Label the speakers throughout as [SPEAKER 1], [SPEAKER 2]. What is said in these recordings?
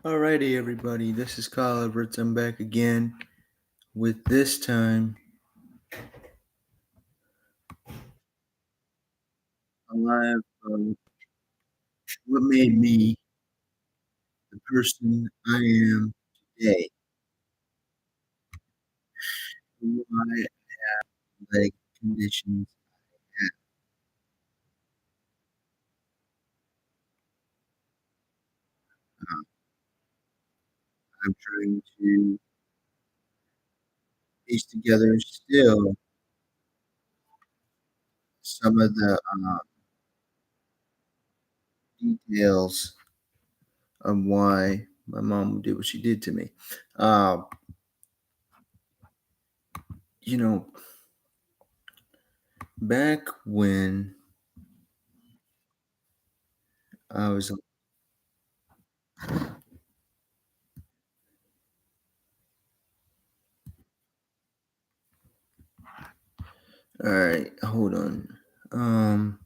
[SPEAKER 1] Alrighty, everybody. This is Kyle Everett. I'm back again with this time a live what made me the person I am today. Why leg conditions. Uh, I'm trying to piece together still some of the details of why my mom did what she did to me. Uh, you know, back when I was all right, hold on. Um,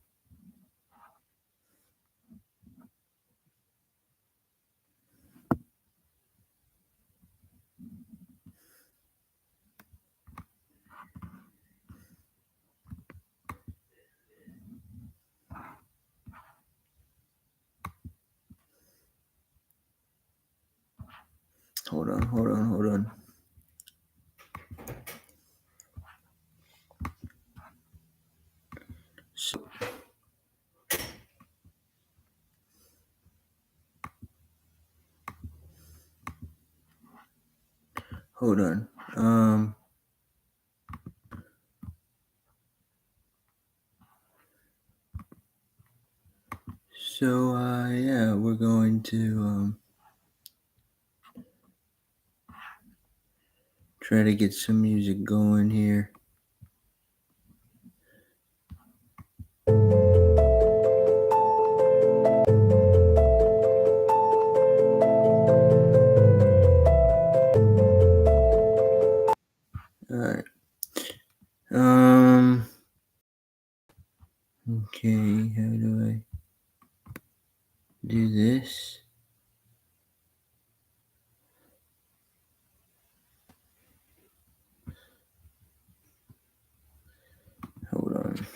[SPEAKER 1] hold on. So, hold on. Yeah, we're going to try to get some music going here. All right. Um. Okay. How do I do this? Hold on.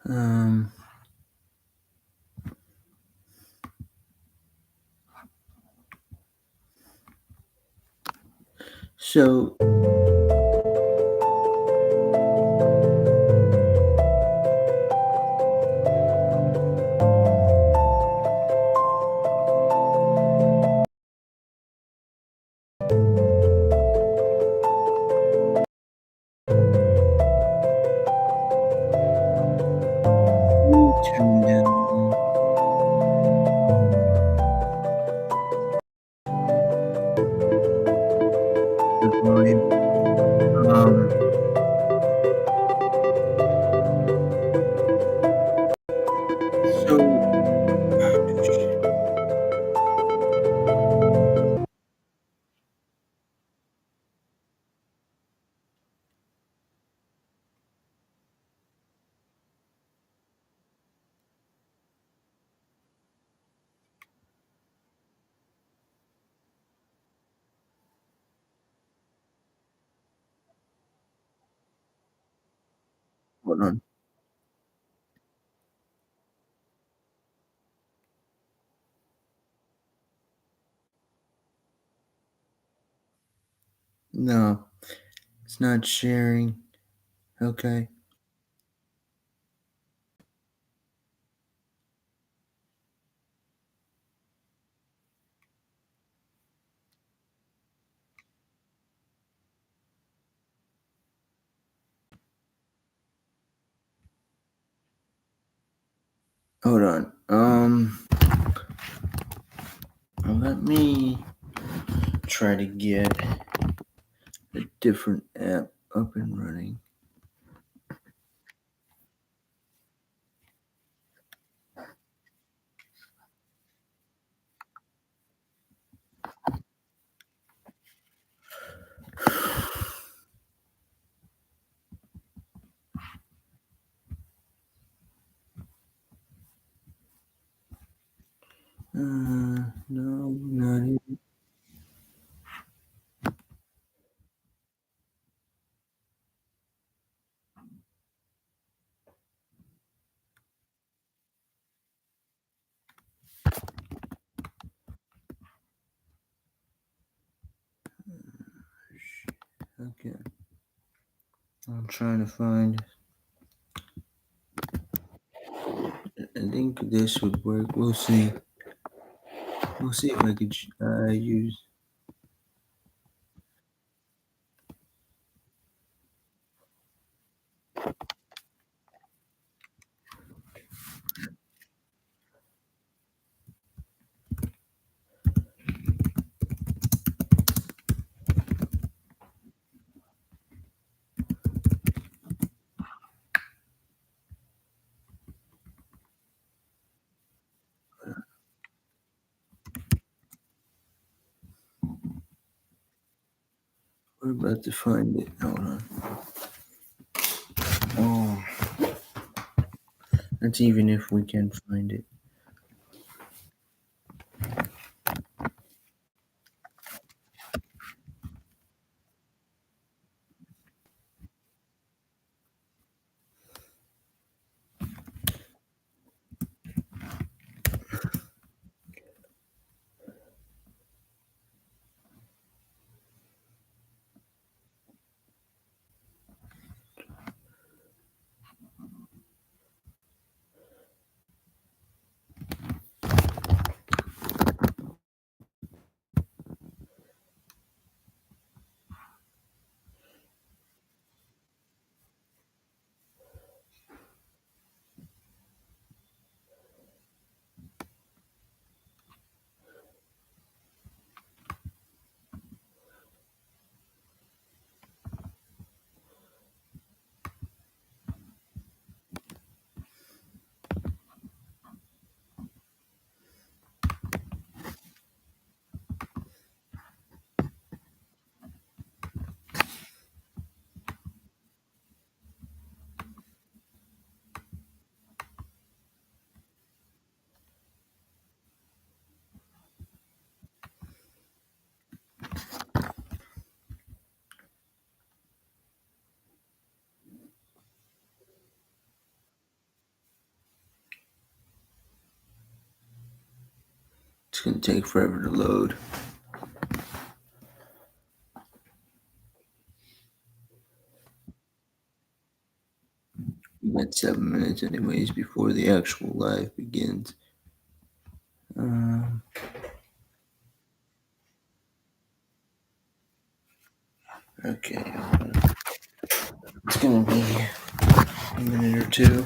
[SPEAKER 1] Um. So. Turn down the volume. Um. So. Hold on. No, it's not sharing. Okay. Hold on. Let me try to get a different app up and running. Okay. I'm trying to find. I think this would work. We'll see. We'll see if I could use. We're about to find it. Hold on. Oh, that's even if we can find it. It's gonna take forever to load. We got 7 minutes, anyways, before the actual live begins. Um, okay. It's gonna be a minute or two.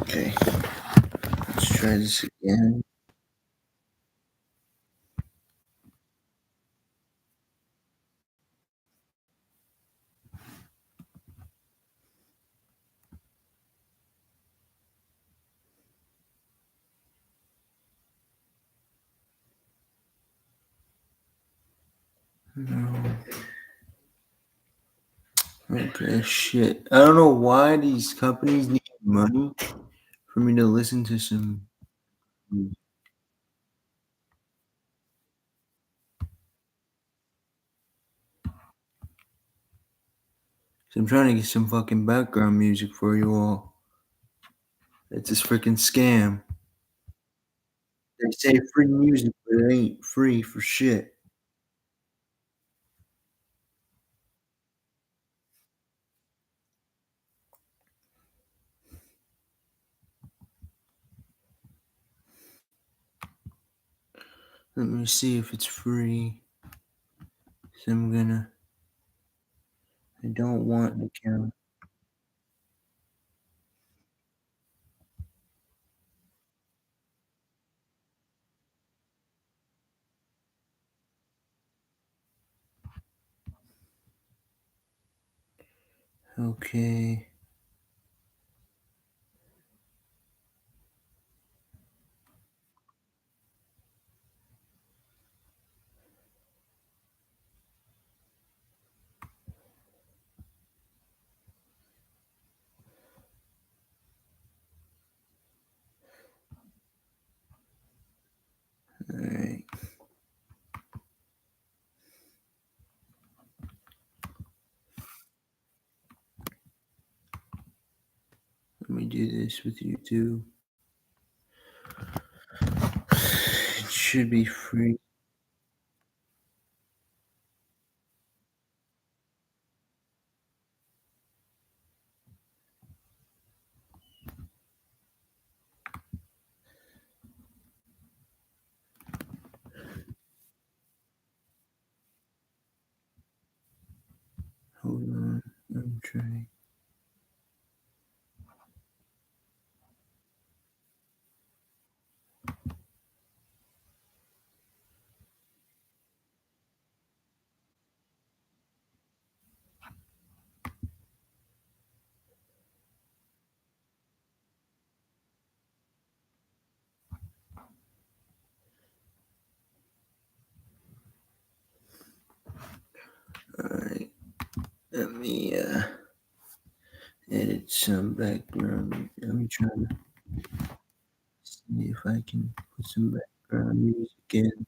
[SPEAKER 1] Okay. Let's try this again. No. Okay, shit. I don't know why these companies need money for me to listen to some. So I'm trying to get some fucking background music for you all. It's this freaking scam. They say free music, but it ain't free for shit. Let me see if it's free. So I don't want an account. Okay. All right. Let me do this with you too. It should be free. Hold on. I'm trying. All right. Let me edit some background. I'm trying to see if I can put some background music in.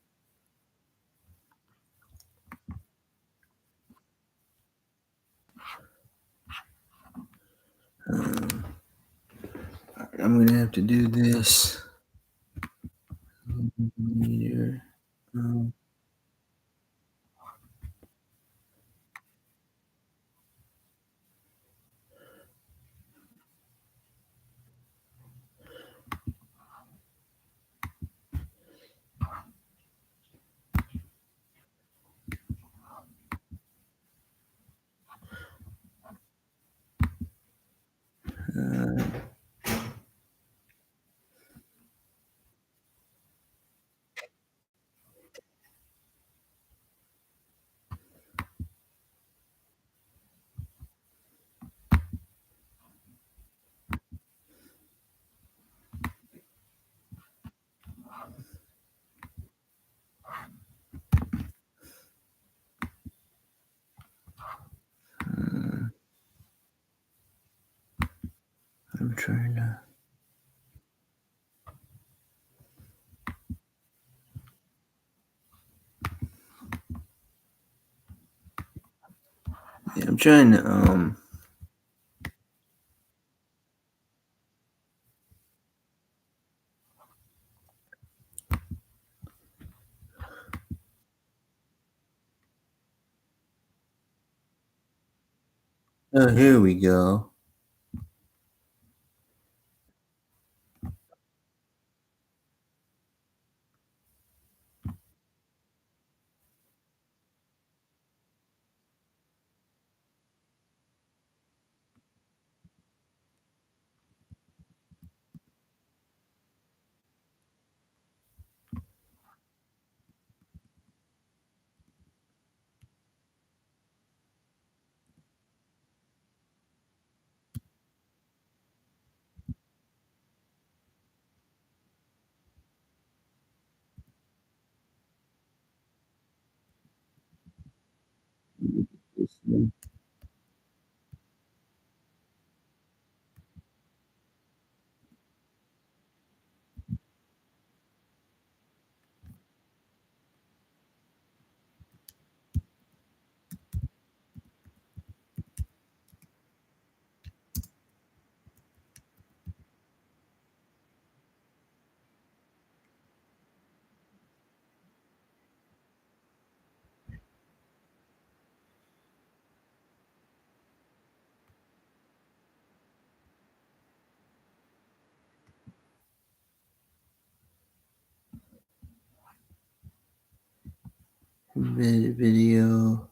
[SPEAKER 1] Um, I'm gonna have to do this. Meter. Um, uh, I'm trying to. Yeah, I'm trying to. Oh, here we go. video.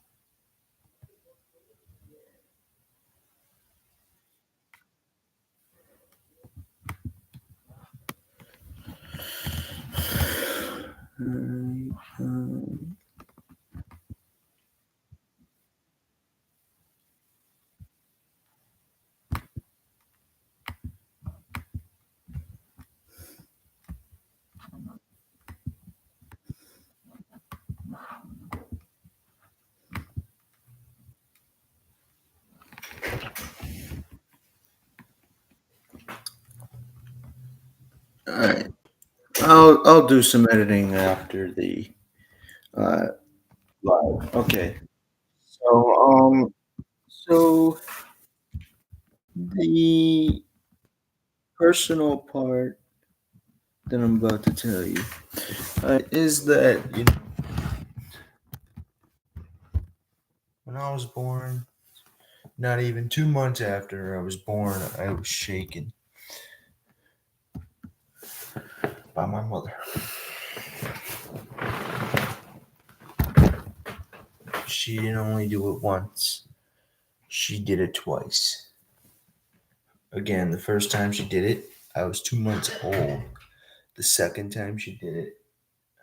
[SPEAKER 1] All right. I'll do some editing after the uh, live. Okay. So the personal part that I'm about to tell you is that when I was born, not even 2 months after I was born, I was shaken by my mother. She didn't only do it once; she did it twice. Again, the first time she did it, I was 2 months old. The second time she did it,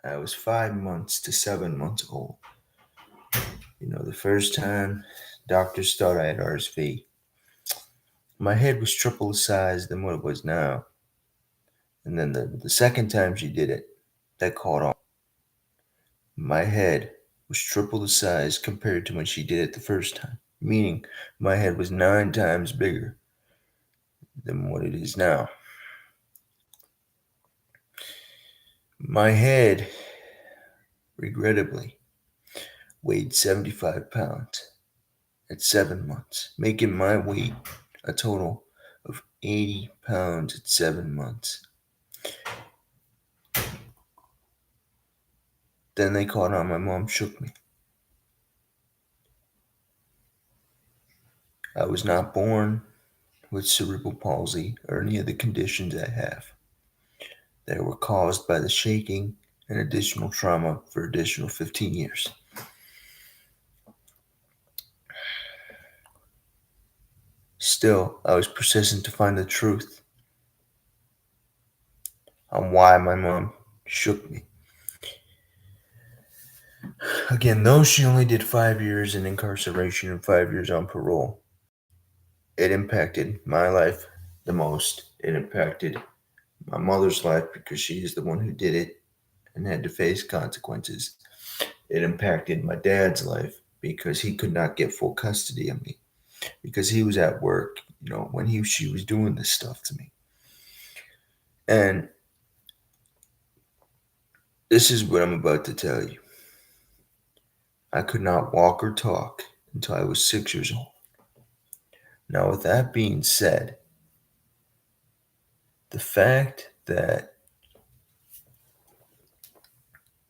[SPEAKER 1] I was 5 months to 7 months old. The first time, doctors thought I had RSV. My head was triple the size than what it was now. And then the second time she did it, that caught on. My head was triple the size compared to when she did it the first time, meaning my head was 9 times bigger than what it is now. My head, regrettably, weighed 75 pounds at 7 months, making my weight a total of 80 pounds at 7 months. Then they caught on. My mom shook me. I was not born with cerebral palsy or any of the conditions I have. They were caused by the shaking and additional trauma for additional 15 years. Still, I was persistent to find the truth on why my mom shook me. Again, though she only did 5 years in incarceration and 5 years on parole, it impacted my life the most. It impacted my mother's life because she is the one who did it and had to face consequences. It impacted my dad's life because he could not get full custody of me because he was at work, when she was doing this stuff to me. And this is what I'm about to tell you. I could not walk or talk until I was 6 years old. Now, with that being said, the fact that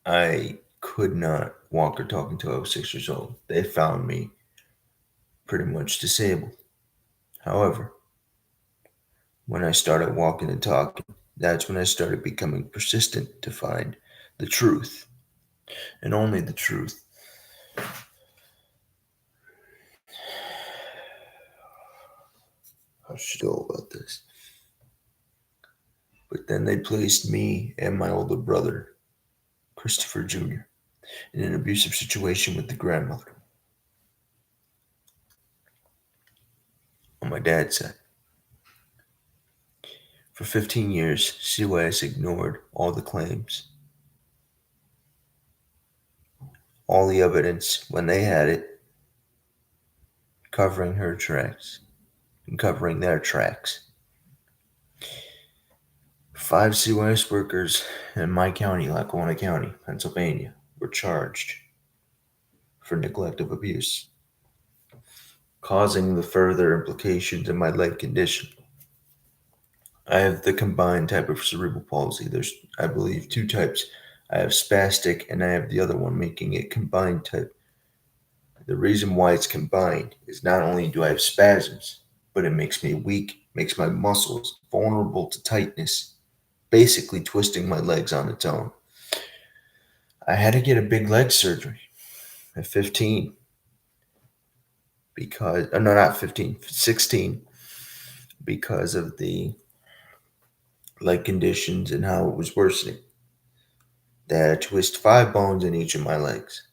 [SPEAKER 1] I could not walk or talk until I was 6 years old, they found me pretty much disabled. However, when I started walking and talking, that's when I started becoming persistent to find the truth, and only the truth. How should I go about this? But then they placed me and my older brother, Christopher Jr., in an abusive situation with the grandmother on my dad's side. For 15 years, CYS ignored all the claims, all the evidence when they had it, covering her tracks and covering their tracks. 5 CYS workers in my county, Lackawanna County, Pennsylvania, were charged for neglect of abuse, causing the further implications of my leg condition. I have the combined type of cerebral palsy. There's, I believe, 2 types. I have spastic and I have the other one, making it combined type. The reason why it's combined is not only do I have spasms, but it makes me weak, makes my muscles vulnerable to tightness, basically twisting my legs on its own. I had to get a big leg surgery. At 15, because no, not 15, 16, because of the leg conditions and how it was worsening. They had to twist 5 bones in each of my legs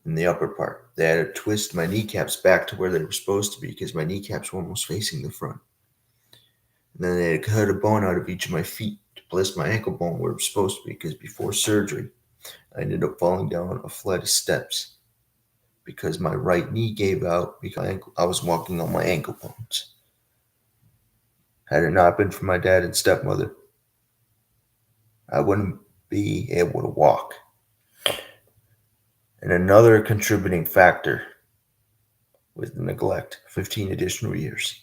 [SPEAKER 1] in the upper part. They had to twist my kneecaps back to where they were supposed to be because my kneecaps were almost facing the front. And then they had to cut a bone out of each of my feet to place my ankle bone where it was supposed to be because before surgery, I ended up falling down a flight of steps because my right knee gave out because I was walking on my ankle bones. Had it not been for my dad and stepmother, I wouldn't be able to walk. And another contributing factor was the neglect, 15 additional years.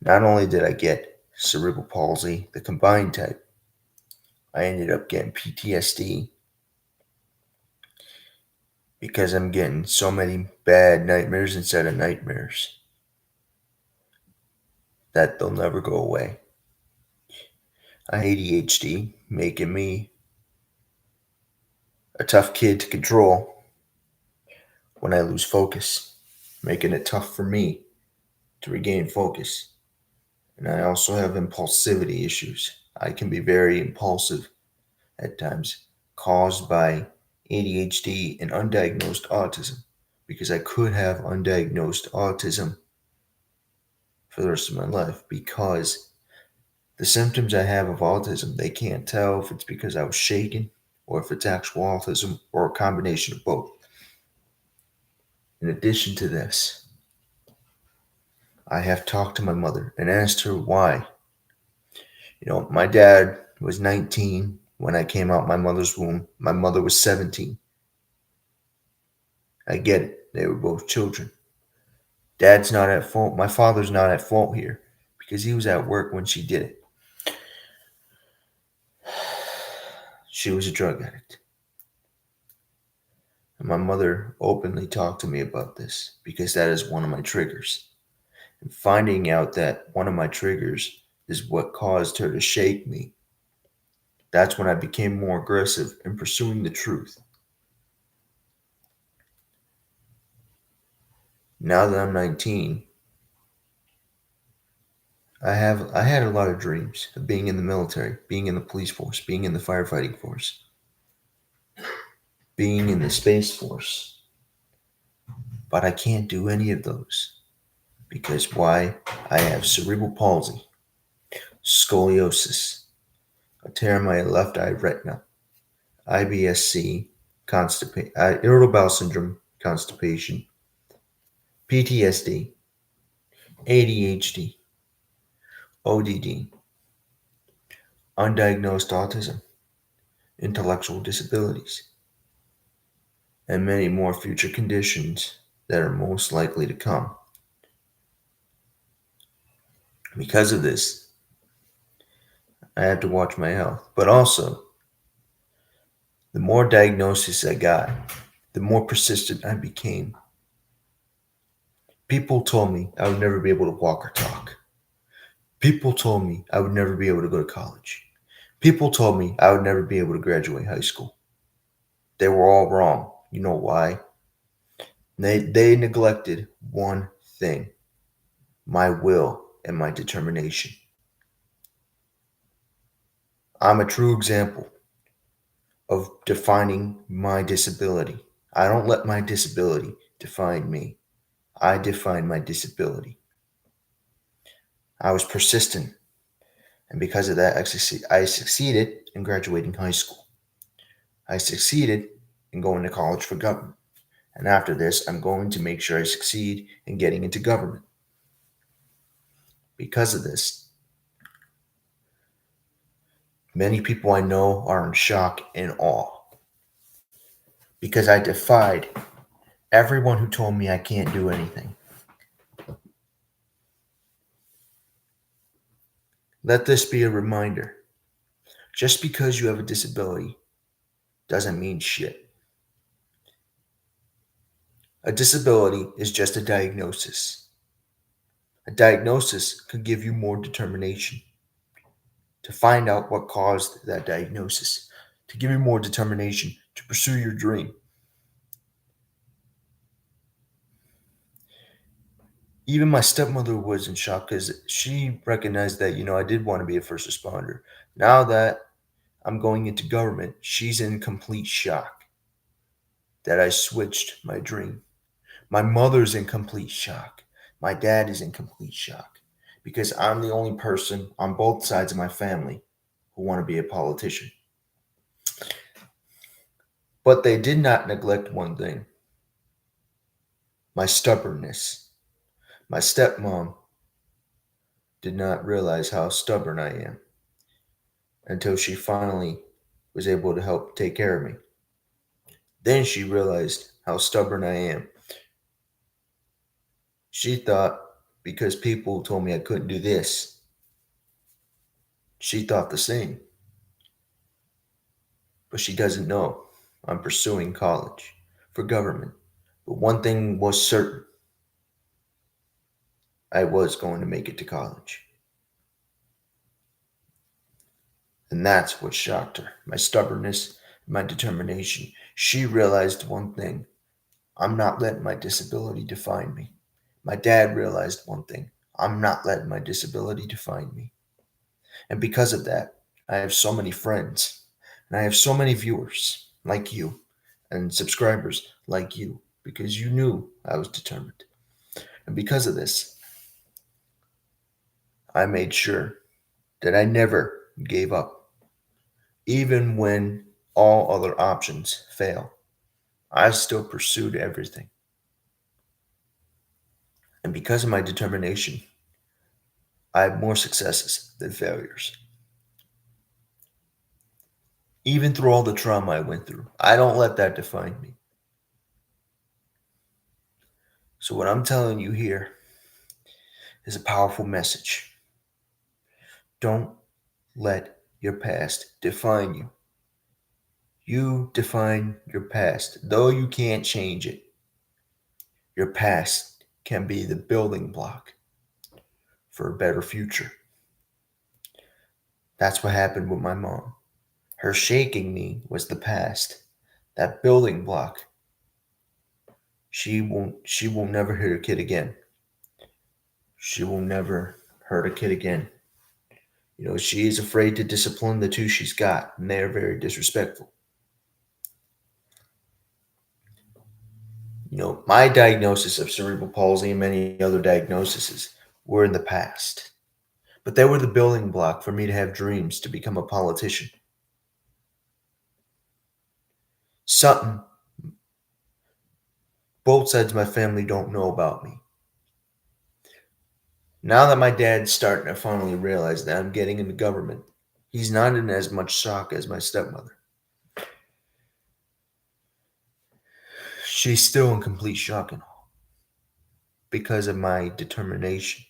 [SPEAKER 1] Not only did I get cerebral palsy, the combined type, I ended up getting PTSD because I'm getting so many bad nightmares instead of nightmares that they'll never go away. I ADHD, making me a tough kid to control when I lose focus, making it tough for me to regain focus. And I also have impulsivity issues. I can be very impulsive at times, caused by ADHD and undiagnosed autism, because I could have undiagnosed autism for the rest of my life because the symptoms I have of autism, they can't tell if it's because I was shaken or if it's actual autism or a combination of both. In addition to this, I have talked to my mother and asked her why. My dad was 19 when I came out my mother's womb. My mother was 17. I get it. They were both children. Dad's not at fault. My father's not at fault here because he was at work when she did it. She was a drug addict. And my mother openly talked to me about this because that is one of my triggers. And finding out that one of my triggers is what caused her to shake me, that's when I became more aggressive in pursuing the truth. Now that I'm 19, I had a lot of dreams of being in the military, being in the police force, being in the firefighting force, being in the space force. But I can't do any of those because why? I have cerebral palsy, scoliosis, a tear in my left eye retina, IBS-C, irritable bowel syndrome, constipation, PTSD, ADHD, ODD, undiagnosed autism, intellectual disabilities, and many more future conditions that are most likely to come. Because of this, I have to watch my health. But also, the more diagnosis I got, the more persistent I became. People told me I would never be able to walk or talk. People told me I would never be able to go to college. People told me I would never be able to graduate high school. They were all wrong. You know why? They neglected one thing: my will and my determination. I'm a true example of defining my disability. I don't let my disability define me. I define my disability. I was persistent, and because of that, I succeeded in graduating high school. I succeeded in going to college for government. And after this, I'm going to make sure I succeed in getting into government. Because of this, many people I know are in shock and awe because I defied everyone who told me I can't do anything. Let this be a reminder. Just because you have a disability doesn't mean shit. A disability is just a diagnosis. A diagnosis could give you more determination to find out what caused that diagnosis, to give you more determination to pursue your dream. Even my stepmother was in shock because she recognized that, I did want to be a first responder. Now that I'm going into government, she's in complete shock that I switched my dream. My mother's in complete shock. My dad is in complete shock because I'm the only person on both sides of my family who want to be a politician. But they did not neglect one thing: my stubbornness. My stepmom did not realize how stubborn I am until she finally was able to help take care of me. Then she realized how stubborn I am. She thought because people told me I couldn't do this, she thought the same. But she doesn't know I'm pursuing college for government. But one thing was certain: I was going to make it to college. And that's what shocked her: my stubbornness, my determination. She realized one thing: I'm not letting my disability define me. My dad realized one thing: I'm not letting my disability define me. And because of that, I have so many friends and I have so many viewers like you and subscribers like you because you knew I was determined. And because of this, I made sure that I never gave up, even when all other options fail. I still pursued everything. And because of my determination, I have more successes than failures. Even through all the trauma I went through, I don't let that define me. So, what I'm telling you here is a powerful message. Don't let your past define you. You define your past. Though you can't change it, your past can be the building block for a better future. That's what happened with my mom. Her shaking me was the past. That building block. She will never hurt a kid again. She will never hurt a kid again. She is afraid to discipline the two she's got, and they are very disrespectful. My diagnosis of cerebral palsy and many other diagnoses were in the past, but they were the building block for me to have dreams to become a politician. Something both sides of my family don't know about me. Now that my dad's starting to finally realize that I'm getting into government, he's not in as much shock as my stepmother. She's still in complete shock and awe because of my determination.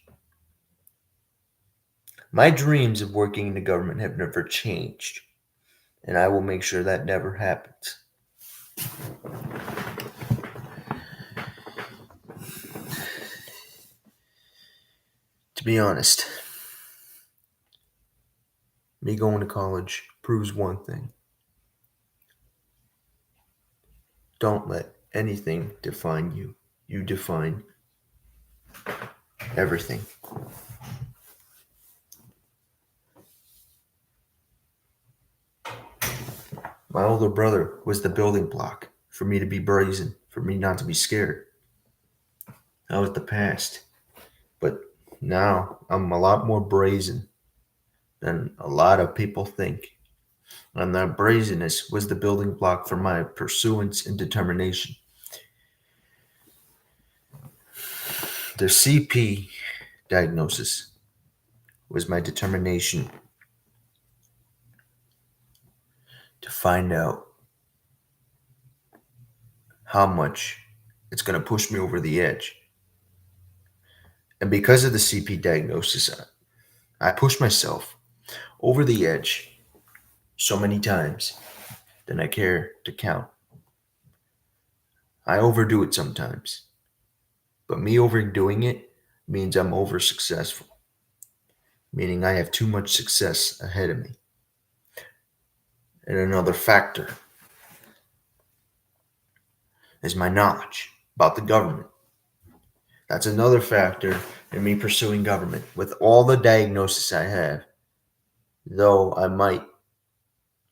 [SPEAKER 1] My dreams of working in the government have never changed, and I will make sure that never happens. To be honest, me going to college proves one thing: don't let anything define you. You define everything. My older brother was the building block for me to be brazen, for me not to be scared. That was the past. But now I'm a lot more brazen than a lot of people think. And that brazenness was the building block for my pursuance and determination. The CP diagnosis was my determination to find out how much it's going to push me over the edge. And because of the CP diagnosis, I pushed myself over the edge so many times than I care to count. I overdo it sometimes, but me overdoing it means I'm over successful, meaning I have too much success ahead of me. And another factor is my knowledge about the government. That's another factor in me pursuing government. With all the diagnosis I have, though I might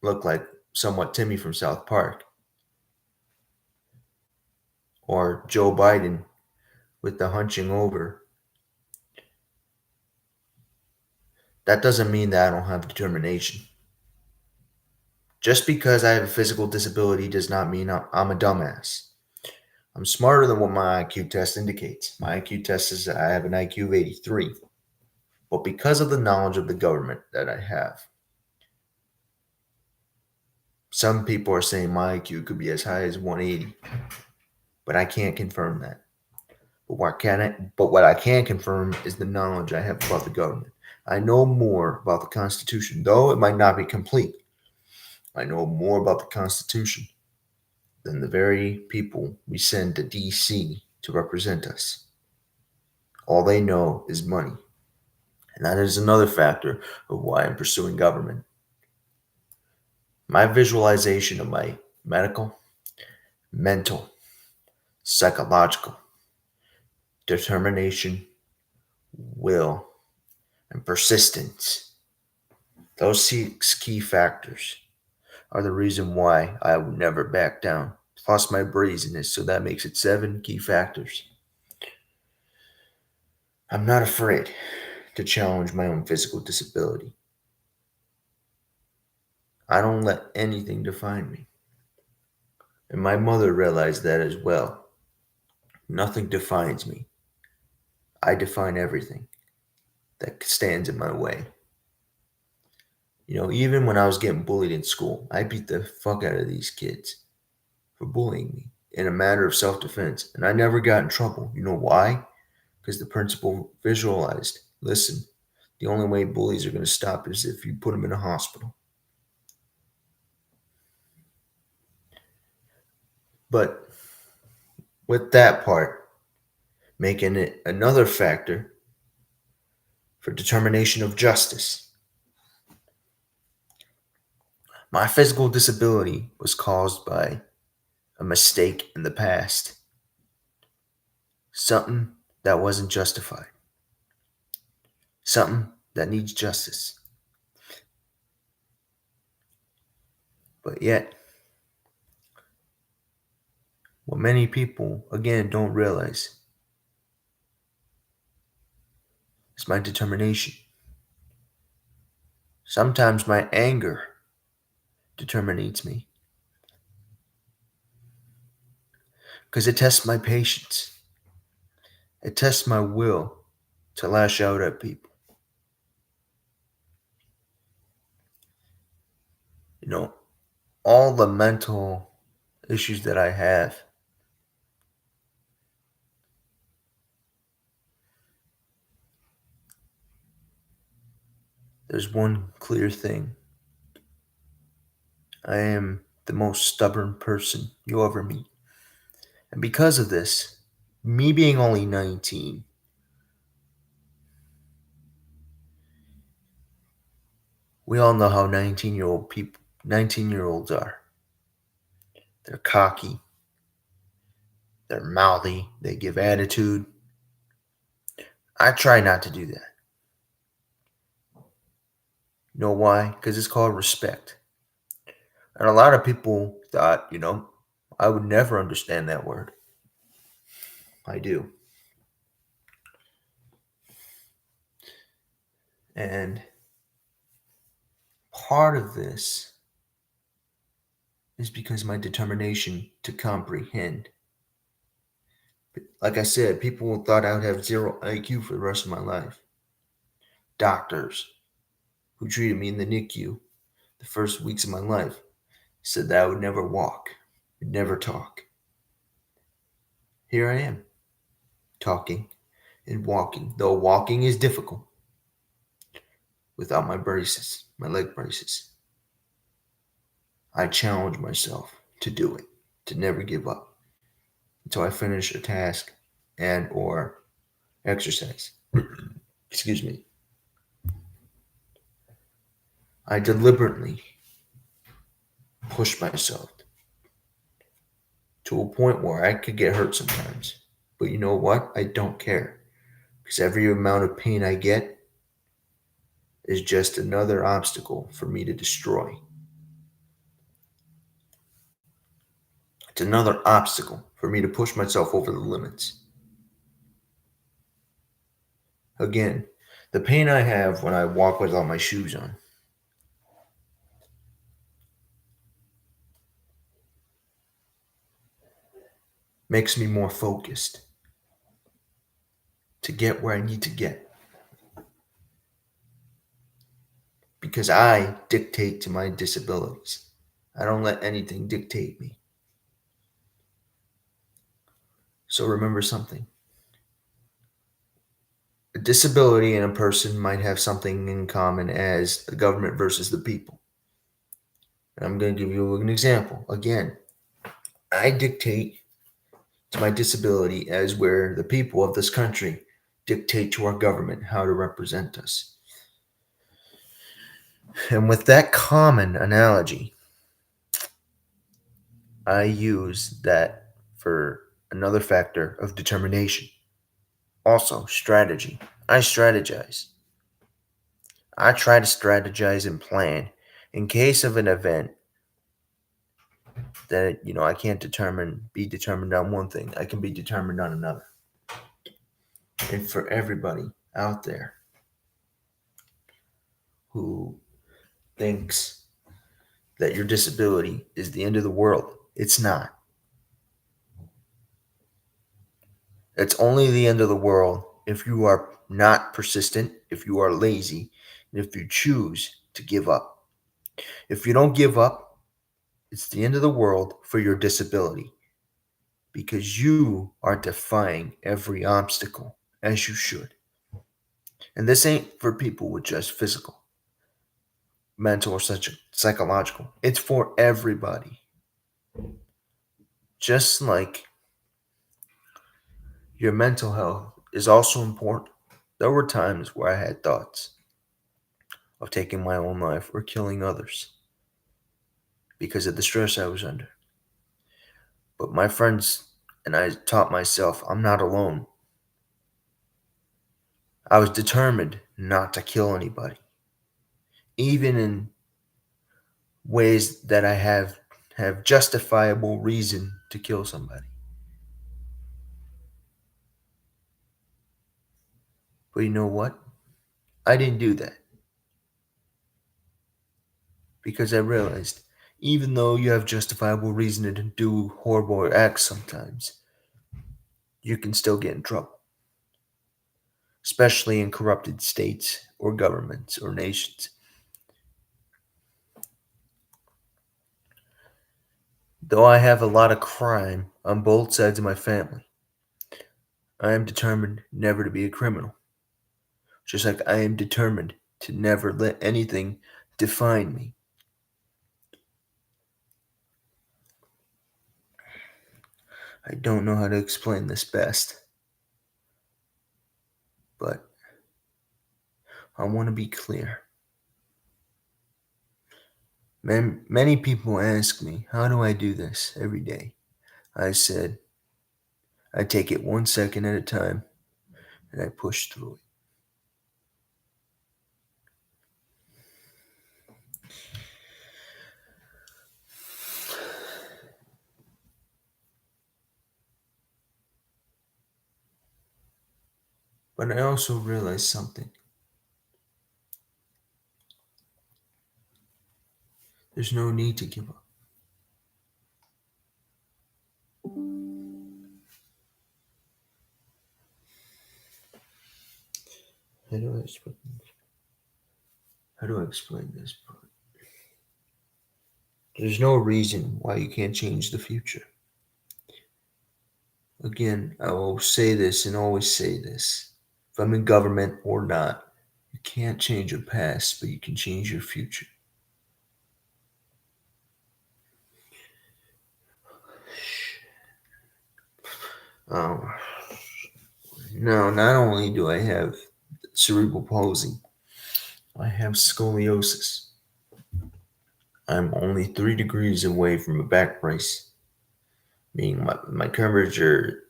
[SPEAKER 1] look like somewhat Timmy from South Park or Joe Biden with the hunching over, that doesn't mean that I don't have determination. Just because I have a physical disability does not mean I'm a dumbass. I'm smarter than what my IQ test indicates. My IQ test says that I have an IQ of 83. But because of the knowledge of the government that I have, some people are saying my IQ could be as high as 180, but I can't confirm that. But what I can confirm is the knowledge I have about the government. I know more about the Constitution, though it might not be complete. I know more about the Constitution than the very people we send to DC to represent us. All they know is money. And that is another factor of why I'm pursuing government. My visualization of my medical, mental, psychological, determination, will, and persistence, those 6 key factors are the reason why I would never back down. Plus my brazenness, so that makes it 7 key factors. I'm not afraid to challenge my own physical disability. I don't let anything define me. And my mother realized that as well. Nothing defines me. I define everything that stands in my way. Even when I was getting bullied in school, I beat the fuck out of these kids for bullying me in a matter of self defense. And I never got in trouble. You know why? Because the principal visualized, listen, the only way bullies are going to stop is if you put them in a hospital. But with that part, making it another factor for determination of justice. My physical disability was caused by a mistake in the past, something that wasn't justified, something that needs justice. But yet, what many people, again, don't realize is my determination. Sometimes my anger determines me because it tests my patience. It tests my will to lash out at people. All the mental issues that I have, there's one clear thing. I am the most stubborn person you'll ever meet. And because of this, me being only 19, we all know how 19-year-olds are. They're cocky, they're mouthy, they give attitude. I try not to do that. You know why? Because it's called respect. And a lot of people thought, I would never understand that word. I do. And part of this is because my determination to comprehend. Like I said, people thought I would have 0 IQ for the rest of my life. Doctors who treated me in the NICU the first weeks of my life said that I would never walk, would never talk. Here I am, talking and walking, though walking is difficult without my braces, my leg braces. I challenge myself to do it, to never give up until I finish a task and or exercise. Excuse me. I deliberately push myself to a point where I could get hurt sometimes. But you know what? I don't care. Because every amount of pain I get is just another obstacle for me to destroy. It's another obstacle for me to push myself over the limits. Again, the pain I have when I walk without my shoes on makes me more focused to get where I need to get because I dictate to my disabilities. I don't let anything dictate me. So remember something. A disability and a person might have something in common as the government versus the people. And I'm going to give you an example. Again, I dictate to my disability as where the people of this country dictate to our government how to represent us. And with that common analogy, I use that for another factor of determination. Also, strategy. I strategize. I try to strategize and plan in case of an event that I can't be determined on one thing. I can be determined on another. And for everybody out there who thinks that your disability is the end of the world, it's not. It's only the end of the world if you are not persistent, if you are lazy, and if you choose to give up. If you don't give up, it's the end of the world for your disability because you are defying every obstacle as you should. And this ain't for people with just physical, mental, or such psychological. It's for everybody. Just like your mental health is also important. There were times where I had thoughts of taking my own life or killing others because of the stress I was under. But my friends and I taught myself I'm not alone. I was determined not to kill anybody, even in ways that I have justifiable reason to kill somebody. But you know what? I didn't do that because I realized even though you have justifiable reason to do horrible acts sometimes, you can still get in trouble, especially in corrupted states or governments or nations. Though I have a lot of crime on both sides of my family, I am determined never to be a criminal, just like I am determined to never let anything define me. I don't know how to explain this best, but I want to be clear. Many people ask me, how do I do this every day? I said, I take it 1 second at a time and I push through it. But I also realized something. There's no need to give up. How do I explain, how do I explain this part? There's no reason why you can't change the future. Again, I will say this and always say this. If I'm in government or not, you can't change your past, but you can change your future. Um, no, not only do I have cerebral palsy, I have scoliosis. I'm only 3 degrees away from a back brace. meaning my curvature,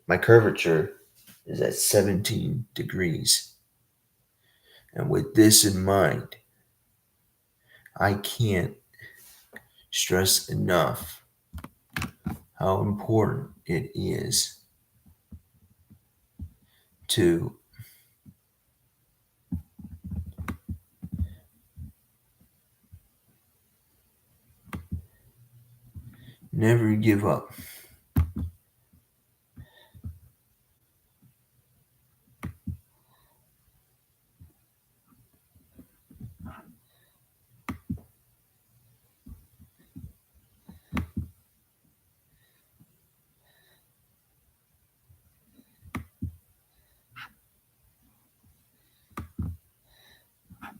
[SPEAKER 1] my curvature is at 17 degrees. And with this in mind, I can't stress enough how important it is to never give up.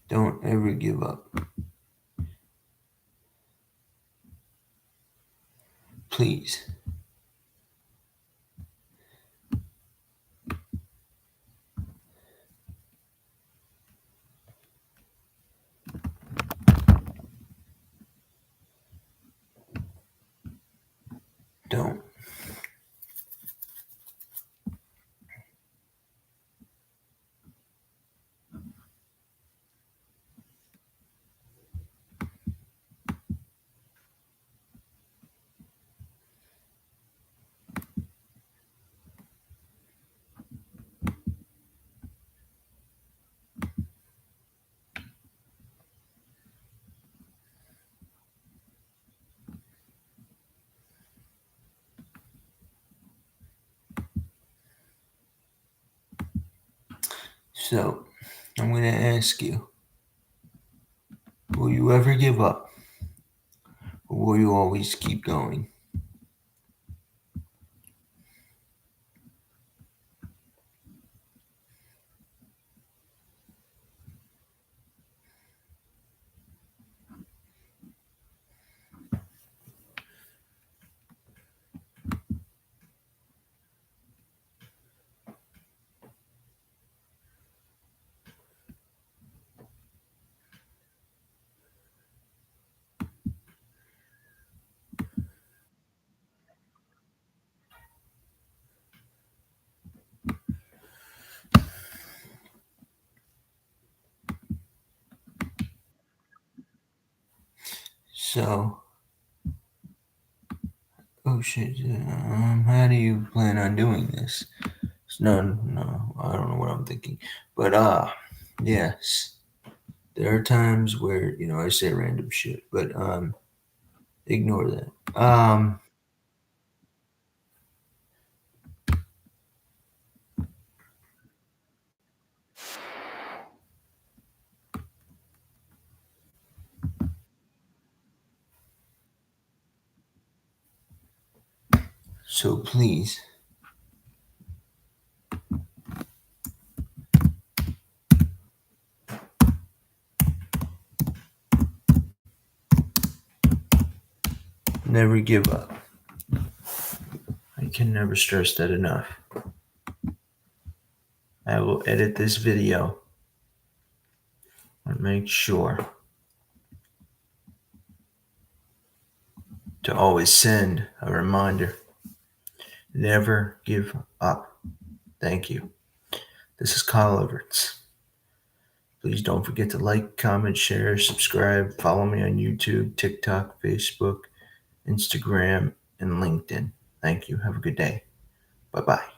[SPEAKER 1] Don't ever give up. Please. Don't. So, I'm going to ask you, will you ever give up? Or will you always keep going? So, oh shit, how do you plan on doing this? No, I don't know what I'm thinking. But, yes, there are times where, I say random shit, but, ignore that. So please, never give up. I can never stress that enough. I will edit this video and make sure to always send a reminder. Never give up. Thank you. This is Kyle Everts. Please don't forget to like, comment, share, subscribe, follow me on YouTube, TikTok, Facebook, Instagram, and LinkedIn. Thank you. Have a good day. Bye bye.